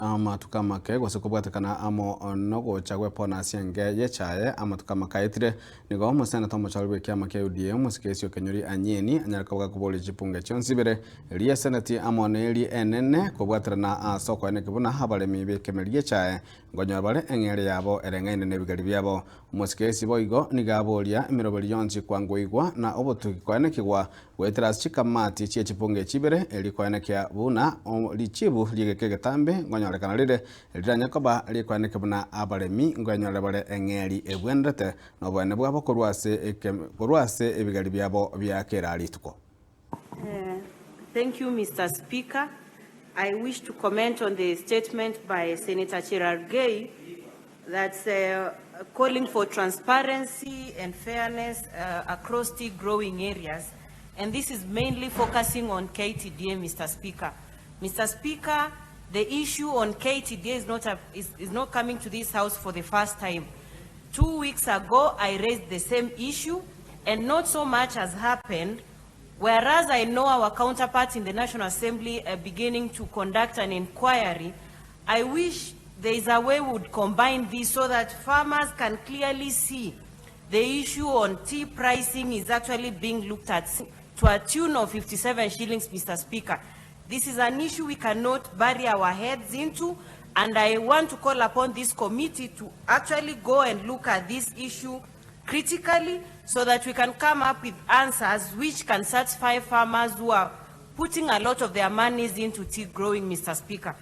ama tukamake gwasukubwatekana amo nogo chagwe pona sienge yechaye ama tukamakaitire nigo musena tomo chalwe kyama kya UDM musikesio kenyori anyeni anyarakaga kubole chipunge chonsibere liye senati amo neli enene kubwaterana soko ene kibuna habale mibe kemeri yechaye ngonyo bale engere yabo erengaine ne bigari byabo musikesi boigo nigabolia emirobeli yonchi kwangoigwa na obotuki kwane kigwa wetras chikamati chie chipunge chibere eli kwane kya buna lichibu ligeke Getembe ngonyo rekana lide eliranya koba likwane kibuna abalemi ngonyo bale engeri ebwendete no bwane bwabo korwase ebigari byabo byakera alituko. Thank you, Mr. Speaker. I wish to comment on the statement by Senator Cherargei that's calling for transparency and fairness across tea growing areas, and this is mainly focusing on KTDA, Mr. Speaker. Mr. Speaker, the issue on KTDA is not coming to this House for the first time. 2 weeks ago, I raised the same issue, and not so much has happened. Whereas I know our counterparts in the National Assembly are beginning to conduct an inquiry, I wish there is a way we would combine this so that farmers can clearly see the issue on tea pricing is actually being looked at to a tune of 57 shillings, Mr. Speaker. This is an issue we cannot bury our heads into, and I want to call upon this committee to actually go and look at this issue critically so that we can come up with answers which can satisfy farmers who are putting a lot of their monies into tea growing, Mr. Speaker.